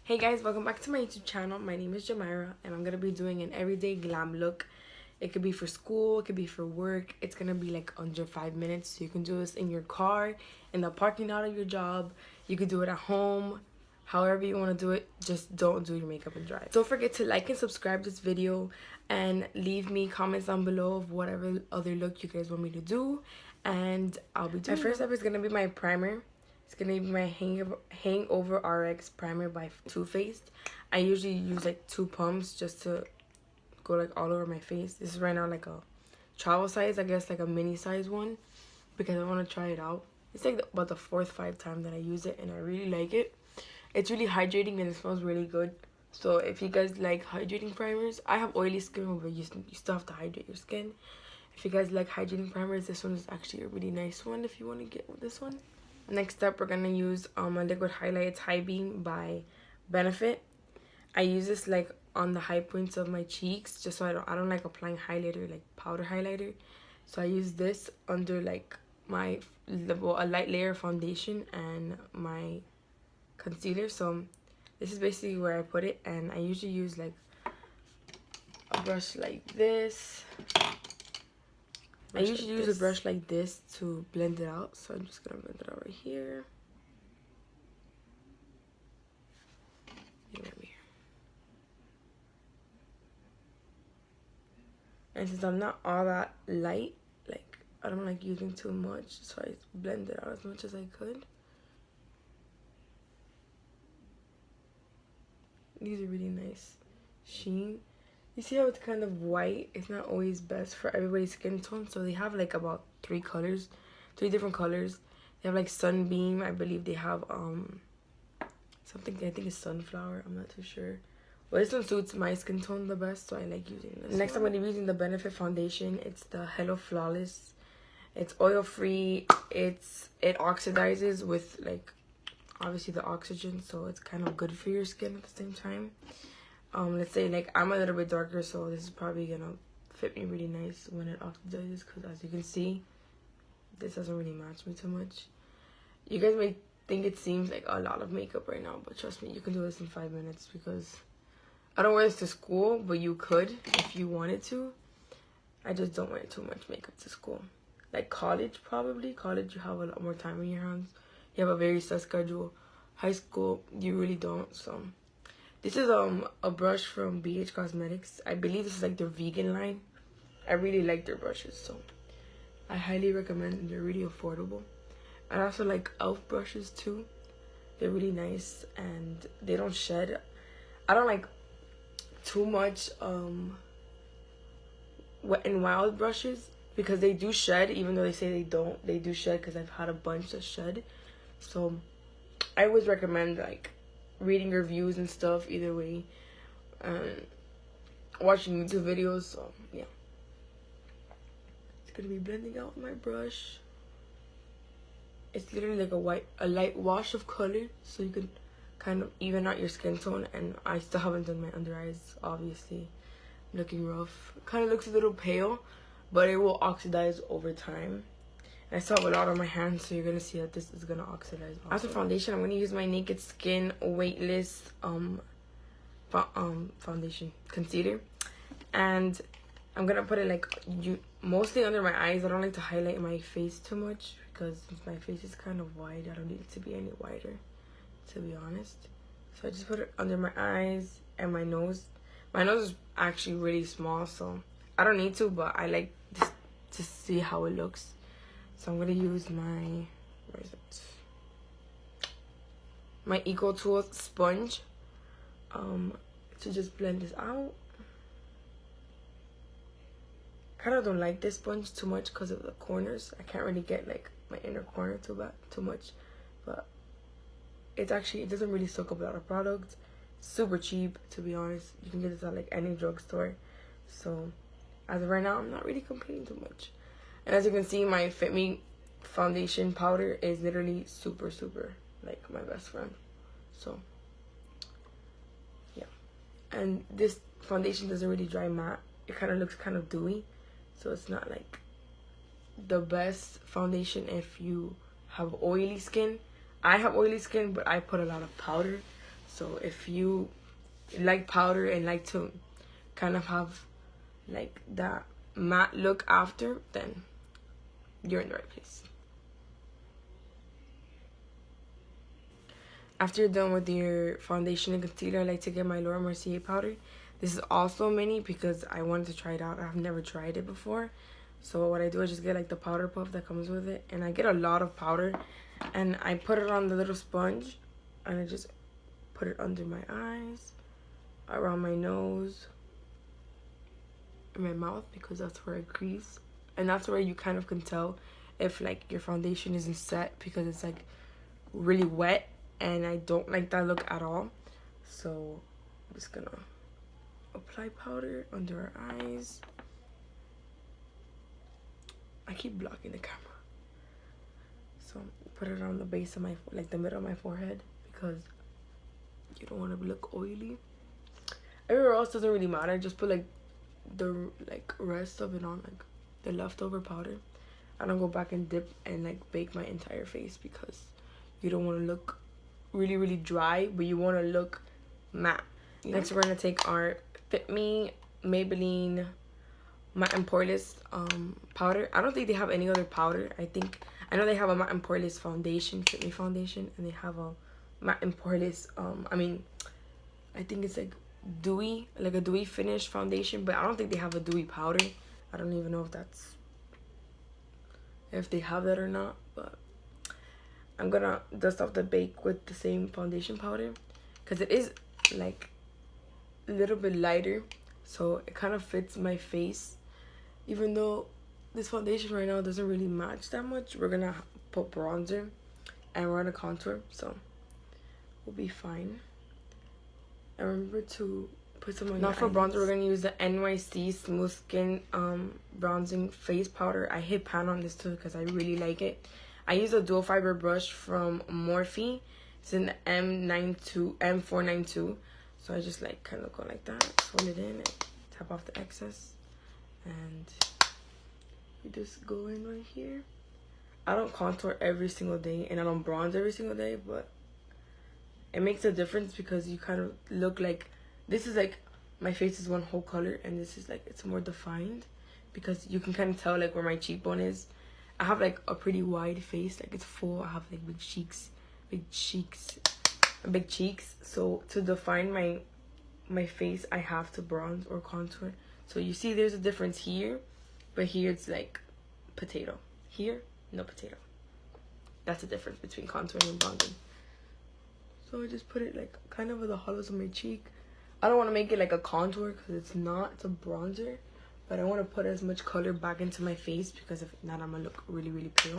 Hey guys, welcome back to my YouTube channel. My name is Jomayra and I'm gonna be doing an everyday glam look. It could be for school, it could be for work. It's gonna be like under 5 minutes, so you can do this in your car, in the parking lot of your job. You could do it at home, however you want to do it. Just don't do your makeup and drive. Don't forget to like and subscribe this video and leave me comments down below of whatever other look you guys want me to do, and I'll be doing. My first step is gonna be my primer. It's going to be my Hangover RX primer by Too Faced. I usually use like 2 pumps just to go like all over my face. This is right now like a travel size, I guess like a mini size one, because I want to try it out. It's like about the 4th, 5th time that I use it and I really like it. It's really hydrating and it smells really good. So if you guys like hydrating primers, I have oily skin, but you still have to hydrate your skin. If you guys like hydrating primers, this one is actually a really nice one if you want to get with this one. Next up, we're gonna use a liquid highlight. It's High Beam by Benefit. I use this like on the high points of my cheeks, just so I don't like applying highlighter, like powder highlighter. So I use this under like my a light layer of foundation and my concealer. So this is basically where I put it, and I usually use like a brush like this. I usually use a brush like this to blend it out, so I'm just gonna blend it out right here. And since I'm not all that light, like I don't like using too much, so I blend it out as much as I could. These are really nice sheen. You see how it's kind of white? It's not always best for everybody's skin tone. So they have like about 3 different colors. They have like Sunbeam. I believe they have something I think is Sunflower. I'm not too sure. But this one suits my skin tone the best, so I like using this. Next, I'm going to be using the Benefit foundation. It's the Hello Flawless. It's oil free. It oxidizes with like obviously the oxygen, so it's kind of good for your skin at the same time. Let's say like I'm a little bit darker, so this is probably gonna fit me really nice when it oxidizes, because as you can see, this doesn't really match me too much. You guys may think it seems like a lot of makeup right now, but trust me, you can do this in 5 minutes, because I don't wear this to school, but you could if you wanted to. I just don't wear too much makeup to school. Like college, probably. College, you have a lot more time in your hands. You have a very set schedule. High school, you really don't, so... This is a brush from BH Cosmetics. I believe this is like their vegan line. I really like their brushes, so I highly recommend them. They're really affordable. I also like e.l.f. brushes too. They're really nice and they don't shed. I don't like too much WetnWild brushes, because they do shed, even though they say they don't. They do shed, because I've had a bunch that shed. So I always recommend like reading reviews and stuff either way, watching YouTube videos. So yeah, it's gonna be blending out with my brush. It's literally like a light wash of color, so you can kind of even out your skin tone. And I still haven't done my under eyes, obviously. Looking rough. Kind of looks a little pale, but it will oxidize over time. I still have a lot on my hands, so you're going to see that this is going to oxidize also. After foundation, I'm going to use my Naked Skin Weightless foundation concealer. And I'm going to put it like mostly under my eyes. I don't like to highlight my face too much, because my face is kind of wide. I don't need it to be any wider, to be honest. So I just put it under my eyes and my nose. My nose is actually really small, so I don't need to, but I like just to see how it looks. So I'm going to use my, where is it? My Eco Tools sponge to just blend this out. Kind of don't like this sponge too much because of the corners. I can't really get like my inner corner too much, but it doesn't really soak up a lot of product. Super cheap, to be honest. You can get this at like any drugstore. So as of right now, I'm not really complaining too much. And as you can see, my Fit Me foundation powder is literally super like my best friend. So yeah, and this foundation doesn't really dry matte. It kind of looks kind of dewy, so it's not like the best foundation if you have oily skin. I have oily skin, but I put a lot of powder, So if you like powder and like to kind of have like that matte look after, then you're in the right place. After you're done with your foundation and concealer, I like to get my Laura Mercier powder. This is also mini because I wanted to try it out. I've never tried it before. So what I do is just get like the powder puff that comes with it. And I get a lot of powder. And I put it on the little sponge. And I just put it under my eyes, around my nose, and my mouth, because that's where I crease. And that's where you kind of can tell if like your foundation isn't set, because it's like really wet. And I don't like that look at all. So I'm just gonna apply powder under our eyes. I keep blocking the camera. So put it on the base of my, like the middle of my forehead, because you don't want to look oily. Everywhere else doesn't really matter. Just put like the rest of it on, like the leftover powder. I don't go back and dip and like bake my entire face, because you don't want to look really dry, but you want to look matte. Next we're going to take our Fit Me Maybelline Matte+Poreless powder. I don't think they have any other powder. I know they have a Matte+Poreless foundation, Fit Me foundation, and they have a Matte+Poreless I think it's like dewy, like a dewy finish foundation, but I don't think they have a dewy powder. I don't even know if they have that or not, but I'm gonna dust off the bake with the same foundation powder, because it is like a little bit lighter, so it kind of fits my face. Even though this foundation right now doesn't really match that much, we're gonna put bronzer and we're gonna contour, so we'll be fine. And remember to put some on your eyes. Now for bronzer, we're gonna use the NYC Smooth Skin bronzing face powder. I hit pan on this too because I really like it. I use a dual fiber brush from Morphe. It's in the M492. So I just like kind of go like that, fold it in, and tap off the excess, and you just go in right here. I don't contour every single day and I don't bronze every single day, but it makes a difference because you kind of look like, this is like, my face is one whole color, and this is like, it's more defined, because you can kind of tell like where my cheekbone is. I have like a pretty wide face, like it's full. I have like big cheeks. So to define my face, I have to bronze or contour. So you see there's a difference here, but here it's like potato. Here, no potato. That's the difference between contouring and bronzing. So I just put it like kind of with the hollows of my cheek. I don't want to make it like a contour because it's not. It's a bronzer. But I want to put as much color back into my face, because if not, I'm going to look really pale.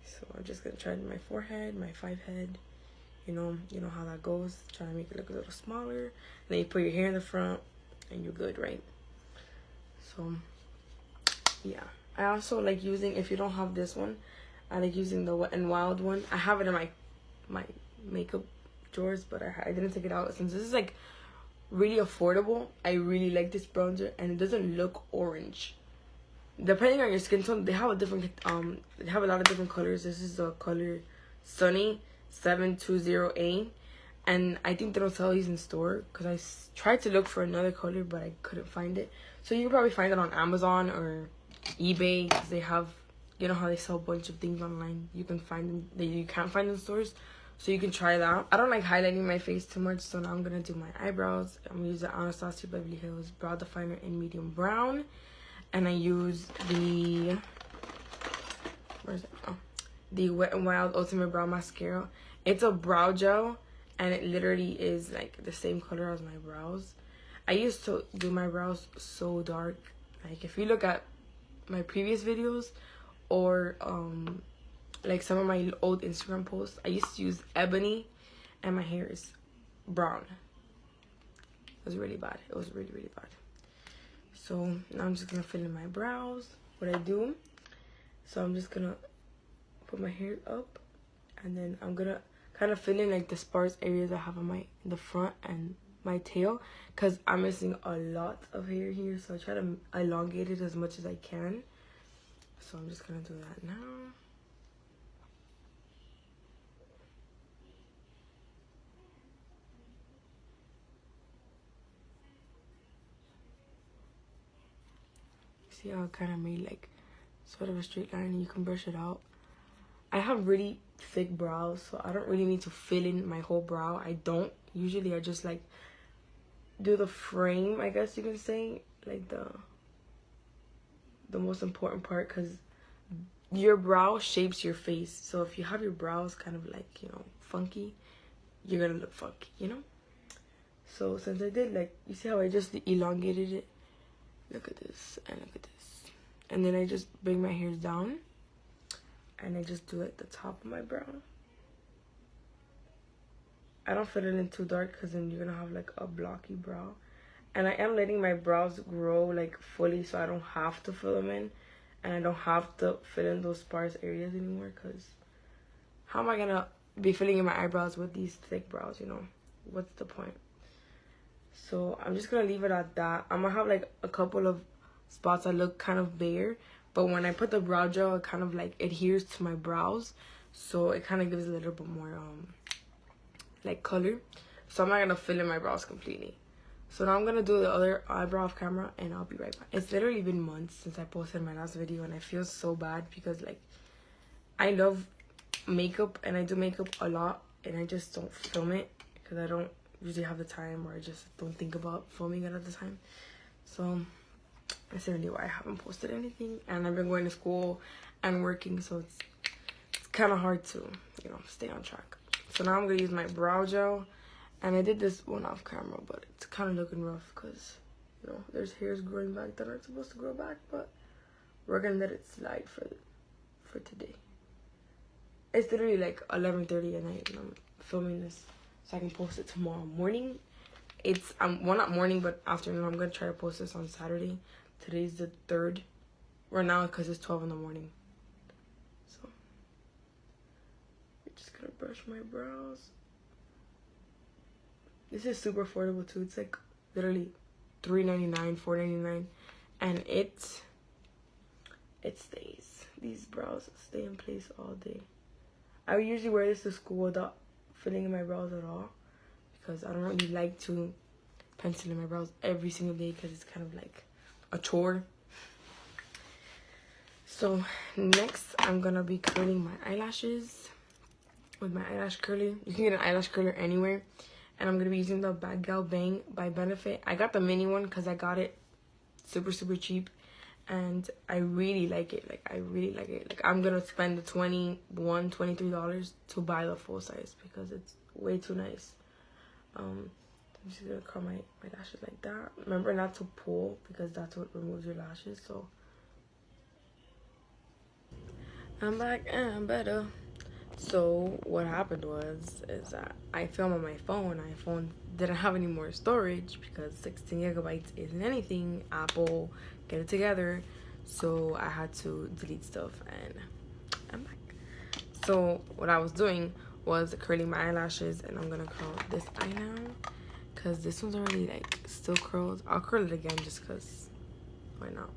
So I'm just going to try it in my forehead, my 5 head. You know how that goes. Try to make it look a little smaller. And then you put your hair in the front and you're good, right? So, yeah. I also like using, if you don't have this one, I like using the WetnWild one. I have it in my makeup drawers, but I didn't take it out. Since this is like really affordable, I really like this bronzer, and it doesn't look orange. Depending on your skin tone, they have a different they have a lot of different colors. This is the color Sunny 720A, and I think they don't sell these in store, because I tried to look for another color but I couldn't find it. So you can probably find it on Amazon or eBay, because they have, you know how they sell a bunch of things online. You can find them that you can't find in stores. So you can try that. I don't like highlighting my face too much, so now I'm going to do my eyebrows. I'm going to use the Anastasia Beverly Hills Brow Definer in medium brown. And I use the, where is it? Oh, the WetnWild Ultimate Brow Mascara. It's a brow gel, and it literally is like the same color as my brows. I used to do my brows so dark. Like if you look at my previous videos, or like some of my old Instagram posts, I used to use ebony, and my hair is brown. It was really bad. It was really bad. So now I'm just gonna fill in my brows. What I do, so I'm just gonna put my hair up, and then I'm gonna kind of fill in like the sparse areas I have on the front and my tail, because I'm missing a lot of hair here. So I try to elongate it as much as I can. So I'm just gonna do that now. See how it kind of made like sort of a straight line, and you can brush it out. I have really thick brows, so I don't really need to fill in my whole brow. I don't. Usually I just like do the frame, I guess you can say, like the most important part, because your brow shapes your face. So if you have your brows kind of like, you know, funky, you're gonna look funky, you know. So since I did, like, you see how I just elongated it? Look at this and look at this. And then I just bring my hairs down and I just do like the top of my brow. I don't fill it in too dark because then you're gonna have like a blocky brow. And I am letting my brows grow like fully, so I don't have to fill them in. And I don't have to fill in those sparse areas anymore, because how am I gonna be filling in my eyebrows with these thick brows, you know? What's the point? So I'm just gonna leave it at that. I'm gonna have like a couple of spots that look kind of bare, but when I put the brow gel, it kind of like adheres to my brows, so it kind of gives a little bit more like color. So I'm not gonna fill in my brows completely. So now I'm gonna do the other eyebrow off camera and I'll be right back. It's literally been months since I posted my last video, and I feel so bad because like I love makeup and I do makeup a lot, and I just don't film it because I don't usually have the time, or I just don't think about filming it at the time. So that's really why I haven't posted anything, and I've been going to school and working, so it's kind of hard to, you know, stay on track. So now I'm gonna use my brow gel, and I did this one off camera, but it's kind of looking rough because, you know, there's hairs growing back that aren't supposed to grow back, but we're gonna let it slide for today. It's literally like 11:30 at night and I'm filming this so I can post it tomorrow morning. It's well, not morning, but afternoon. I'm gonna try to post this on Saturday. Today's the 3rd right now because it's 12 in the morning. So I'm just gonna brush my brows. This is super affordable too. It's like literally $3.99, $4.99, and it stays. These brows stay in place all day. I usually wear this to school without filling in my brows at all, because I don't really like to pencil in my brows every single day because it's kind of like a chore. So next I'm gonna be curling my eyelashes with my eyelash curler. You can get an eyelash curler anywhere, and I'm gonna be using the BadGal Bang by Benefit. I got the mini one because I got it super cheap, and I really like it. Like, I really like it. Like, I'm gonna spend the $23 to buy the full size because it's way too nice. I'm just gonna curl my lashes like that. Remember not to pull because that's what removes your lashes. So I'm back and I'm better. So what happened is that I filmed on my phone. My phone didn't have any more storage because 16 gigabytes isn't anything. Apple, get it together. So I had to delete stuff, and I'm back. So what I was doing was curling my eyelashes, and I'm gonna curl this eye now because this one's already like still curled. I'll curl it again just because why not?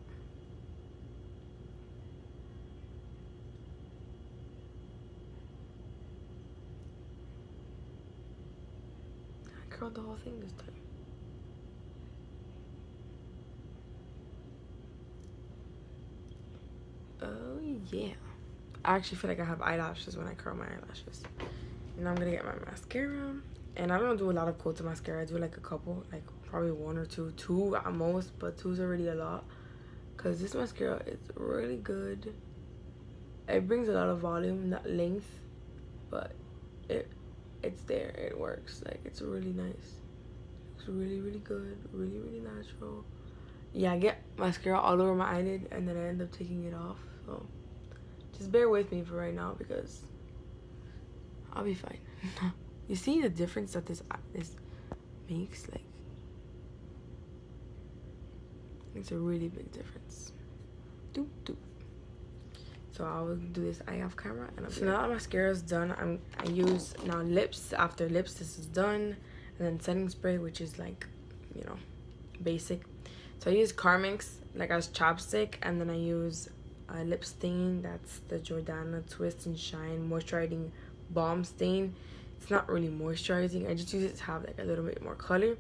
Curled the whole thing this time. Oh yeah. I actually feel like I have eyelashes when I curl my eyelashes. And I'm gonna get my mascara. And I don't do a lot of coats of mascara. I do like a couple, like probably one or two. Two at most, but two's already a lot. Cause this mascara is really good. It brings a lot of volume, not length, but it's there, it works. Like, it's really nice. It's really good, really natural. Yeah, I get mascara all over my eyelid and then I end up taking it off. So just bear with me for right now because I'll be fine. You see the difference that this makes? Like, it's a really big difference. Doop doop. So I'll do this eye off camera, and so now that mascara is done, I use now lips. After lips, this is done, and then setting spray, which is like, you know, basic. So I use Carmex like as chapstick, and then I use a lip stain. That's the Jordana Twist&Shine moisturizing balm stain. It's not really moisturizing. I just use it to have like a little bit more color,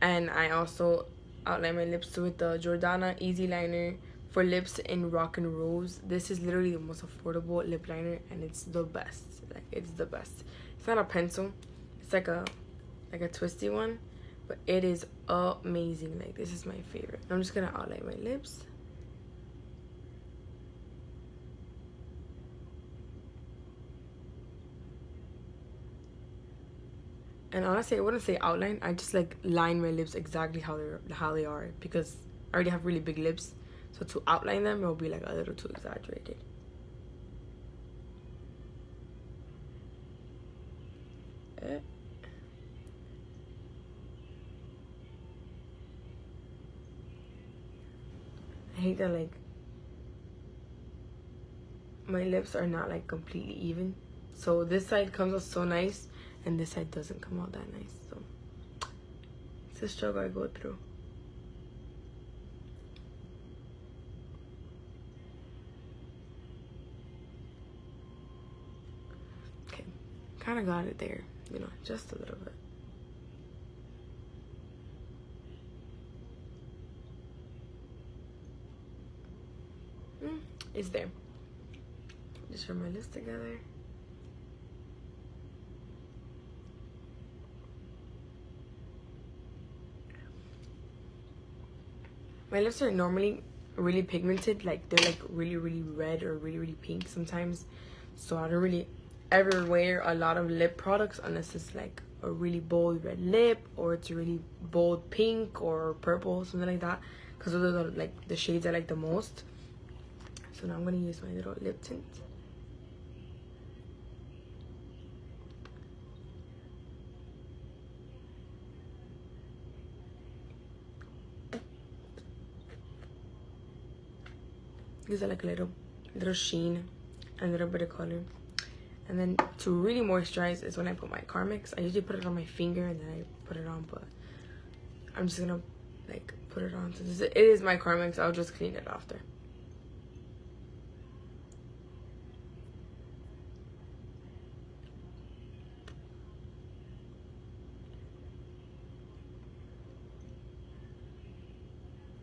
and I also outline my lips with the Jordana Easy Liner for lips in RocknRose. This is literally the most affordable lip liner, and it's the best. Like, it's the best. It's not a pencil. It's like a twisty one, but it is amazing. Like, this is my favorite. I'm just gonna outline my lips. And honestly, I wouldn't say outline. I just like line my lips exactly how they are, because I already have really big lips. So to outline them, it will be like a little too exaggerated. I hate that, like, my lips are not like completely even. So this side comes out so nice, and this side doesn't come out that nice. So it's a struggle I go through. Okay, kind of got it there, you know, just a little bit. It's there. Just rub my lips together. My lips are normally really pigmented, like they're like really red or really pink sometimes, so I don't really ever wear a lot of lip products unless it's like a really bold red lip, or it's a really bold pink or purple, something like that, because those are like the shades I like the most. So now I'm gonna use my little lip tint. Gives it like a little sheen and a little bit of color. And then to really moisturize is when I put my Carmex. I usually put it on my finger and then I put it on, but I'm just gonna like put it on. So it is my Carmex. I'll just clean it after.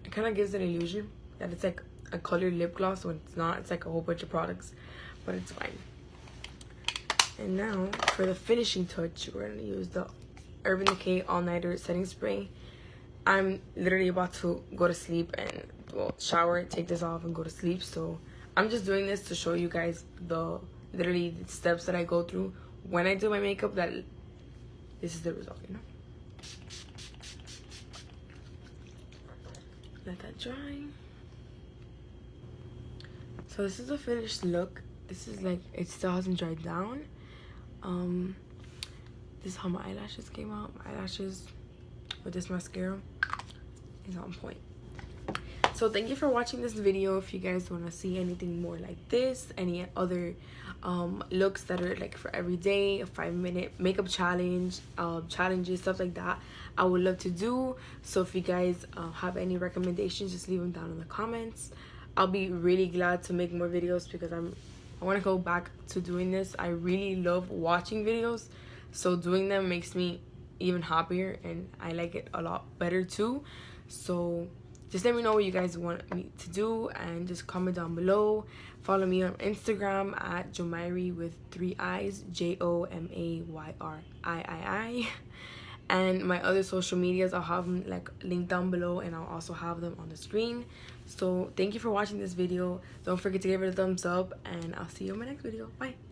It kind of gives an illusion that it's like a colored lip gloss when it's not. It's like a whole bunch of products, but it's fine. And now for the finishing touch, we're gonna use the Decay Allnighter setting spray. I'm literally about to go to sleep and, well, shower, take this off and go to sleep. So I'm just doing this to show you guys literally the steps that I go through when I do my makeup, that this is the result, you know. Let that dry. So this is the finished look. This is like, it still hasn't dried down. This is how my eyelashes came out. My eyelashes with this mascara is on point. So thank you for watching this video. If you guys want to see anything more like this, any other looks that are like for every day, a 5-minute makeup challenge, challenges, stuff like that, I would love to do. So if you guys have any recommendations, just leave them down in the comments. I'll be really glad to make more videos, because I want to go back to doing this. I really love watching videos, so doing them makes me even happier, and I like it a lot better too. So just let me know what you guys want me to do, and just comment down below. Follow me on Instagram at Jomayra with 3 I's, JOMAYRII. And my other social medias, I'll have them like linked down below, and I'll also have them on the screen. So thank you for watching this video. Don't forget to give it a thumbs up, and I'll see you in my next video. Bye.